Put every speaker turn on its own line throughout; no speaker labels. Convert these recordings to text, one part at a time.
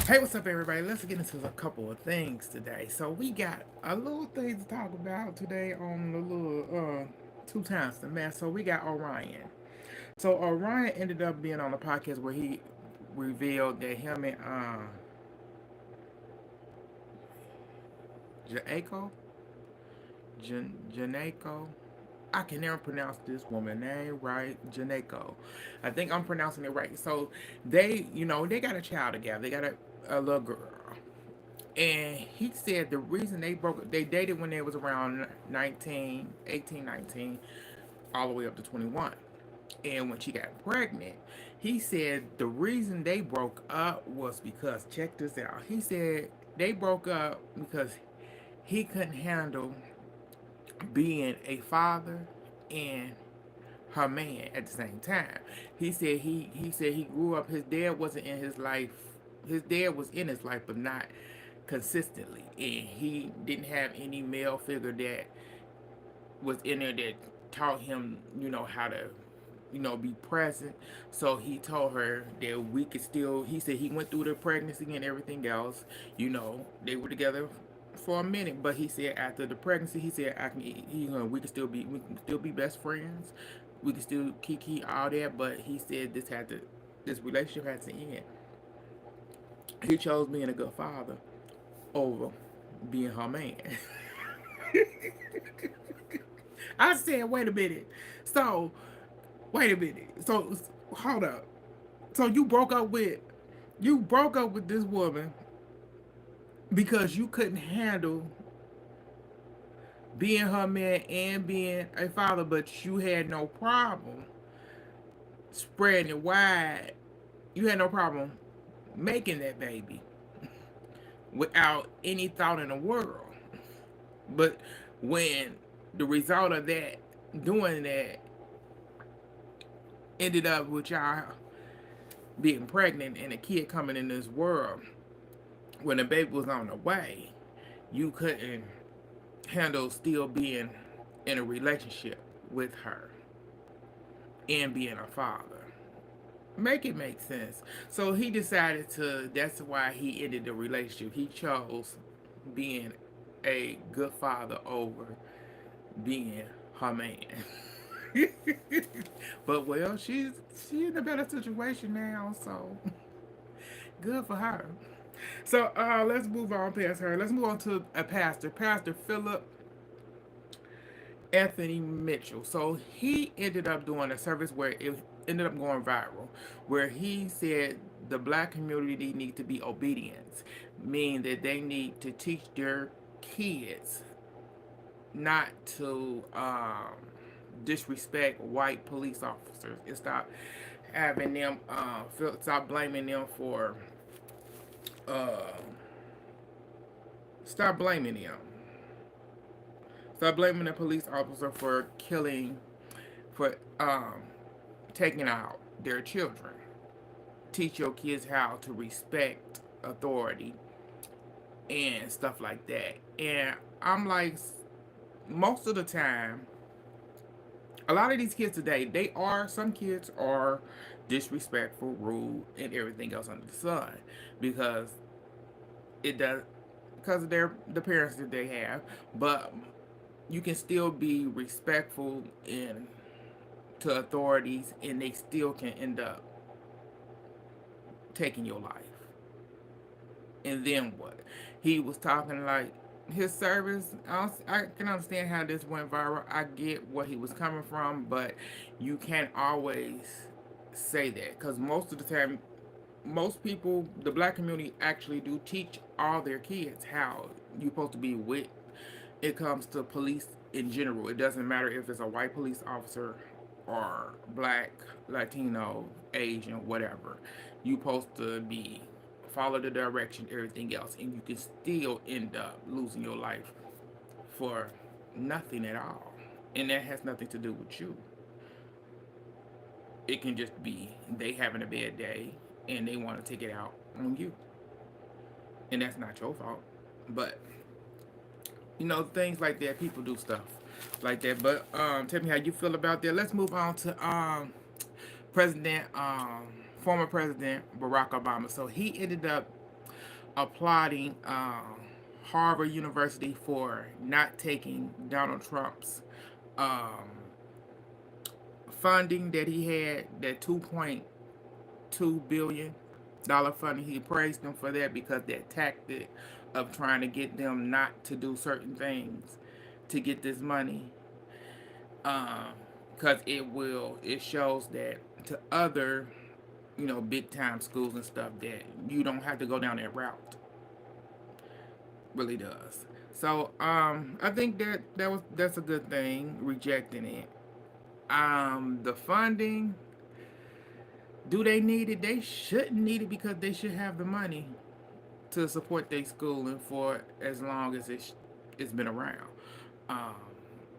Hey, what's up, everybody? Let's get into a couple of things today. So we got a little thing to talk about today on the little two times the mess. So we got Orion. So Orion ended up being on the podcast where he revealed that him and Jaiko, Janaiko, I can never pronounce this woman name right, Janaiko. I think I'm pronouncing it right. So they got a child together. They got a little girl. And he said the reason they dated when they was around 19, 18, 19, all the way up to 21. And when she got pregnant, he said the reason they broke up was because, check this out. He said they broke up because he couldn't handle being a father and her man at the same time. He said he grew up, his dad wasn't in his life. His dad was in his life but not consistently, and he didn't have any male figure that was in there that taught him, how to, be present. So he told her that we could still. He said he went through the pregnancy and everything else. They were together for a minute, but he said after the pregnancy, he said I can, we can still be best friends. We can still kiki all that, but he said this relationship had to end. He chose being a good father over being her man. I said, wait a minute. So, wait a minute. So, hold up. So you broke up with this woman because you couldn't handle being her man and being a father, but you had no problem spreading it wide. You had no problem making that baby without any thought in the world. But when the result of that, doing that, ended up with y'all being pregnant and a kid coming in this world, when the baby was on the way, you couldn't handle still being in a relationship with her and being a father. Make it make sense. So he decided to, that's why he ended the relationship. He chose being a good father over being her man. But well, she's in a better situation now, so good for her. So let's move on past her. Let's move on to a pastor, Pastor Philip Anthony Mitchell. So he ended up doing a service where it ended up going viral, where he said the black community need to be obedient, meaning that they need to teach their kids not to disrespect white police officers and having them stop blaming them for uh, stop blaming them. Stop blaming the police officer for killing, for taking out their children. Teach your kids how to respect authority and stuff like that. And I'm like, most of the time, a lot of these kids today, some kids are disrespectful, rude, and everything else under the sun because it does, because of the parents that they have. But you can still be respectful in to authorities, and they still can end up taking your life. And then what? He was talking like his service. I can understand how this went viral. I get what he was coming from, but you can't always say that because most of the time, most people, the black community actually do teach all their kids how you're supposed to be with. It comes to police in general. It doesn't matter if it's a white police officer or black, Latino, Asian, whatever. You supposed to be follow the direction, everything else, and you can still end up losing your life for nothing at all. And that has nothing to do with you. It can just be they having a bad day and they want to take it out on you. And that's not your fault. But things like that, people do stuff like that. But tell me how you feel about that. Let's move on to President, former President Barack Obama. So he ended up applauding Harvard University for not taking Donald Trump's um, funding that he had, that $2.2 billion funding. He praised them for that because that tactic of trying to get them not to do certain things to get this money, because it shows that to other, big time schools and stuff, that you don't have to go down that route. Really does. So I think that's a good thing, rejecting it. The funding, do they need it? They shouldn't need it because they should have the money to support their schooling for as long as it's been around. Um,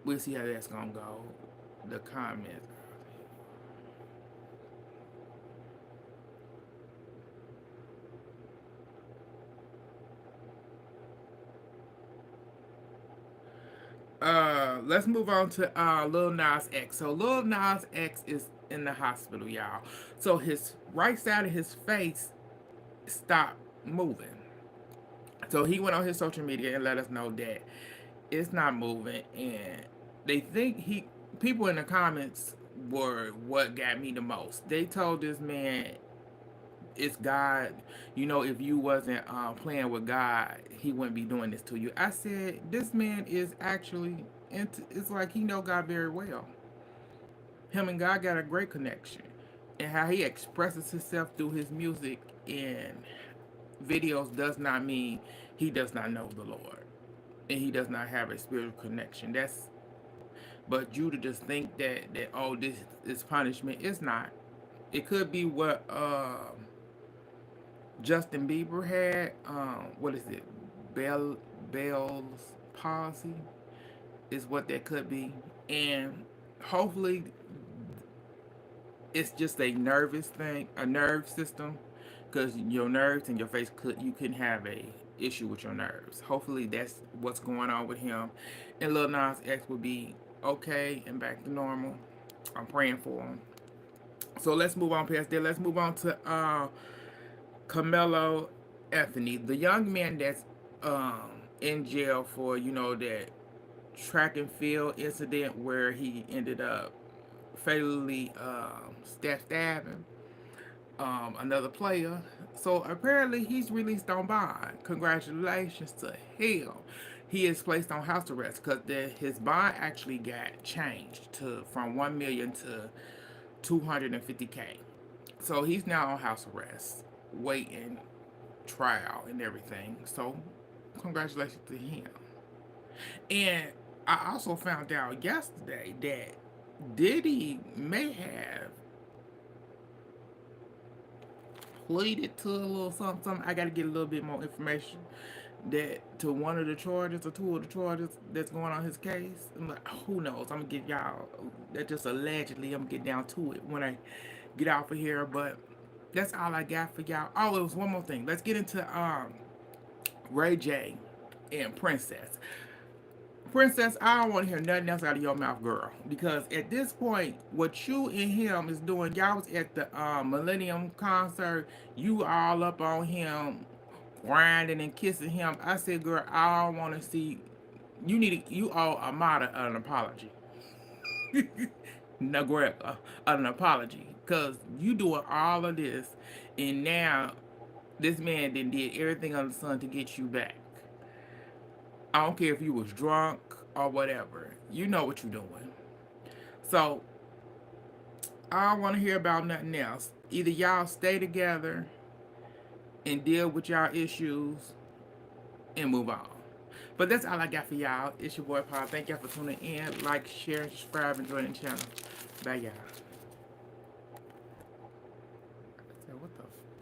we'll see how that's gonna go. The comments. Let's move on to Lil Nas X. So Lil Nas X is in the hospital, y'all. So his right side of his face stopped moving. So he went on his social media and let us know that it's not moving, and they think people in the comments were what got me the most. They told this man it's God. If you wasn't playing with God, he wouldn't be doing this to you. I said, this man is actually into, it's like he know God very well. Him and God got a great connection. And how he expresses himself through his music and videos does not mean he does not know the Lord. And he does not have a spiritual connection. But you to just think that oh, this is punishment, it's not. It could be what Justin Bieber had. What is it? Bell's palsy is what that could be, and hopefully it's just a nervous thing, a nerve system, because your nerves and your face you couldn't have a issue with your nerves. Hopefully that's what's going on with him, and Lil Nas X will be okay and back to normal. I'm praying for him. So let's move on past that. Let's move on to Carmelo Anthony, the young man that's in jail for that track and field incident where he ended up fatally stabbing another player. So apparently he's released on bond. Congratulations to him. He is placed on house arrest because his bond actually got changed to from 1 million to 250K. So he's now on house arrest, waiting trial and everything. So congratulations to him. And I also found out yesterday that Diddy may have pleaded to a little something, something. I got to get a little bit more information that to one of the charges or two of the charges that's going on his case. I'm like, who knows? I'm gonna get y'all that just allegedly. I'm gonna get down to it when I get off of here. But that's all I got for y'all. Oh, it was one more thing. Let's get into Ray J and Princess. Princess, I don't want to hear nothing else out of your mouth, girl. Because at this point, what you and him is doing, y'all was at the Millennium concert. You all up on him, grinding and kissing him. I said, girl, I don't want to see. You owe Amada an apology. No, girl, an apology. Because you doing all of this, and now this man did everything under the sun to get you back. I don't care if you was drunk or whatever. You know what you're doing. So I don't want to hear about nothing else. Either y'all stay together and deal with y'all issues and move on. But that's all I got for y'all. It's your boy Paul. Thank y'all for tuning in. Like, share, subscribe, and join the channel. Bye, y'all.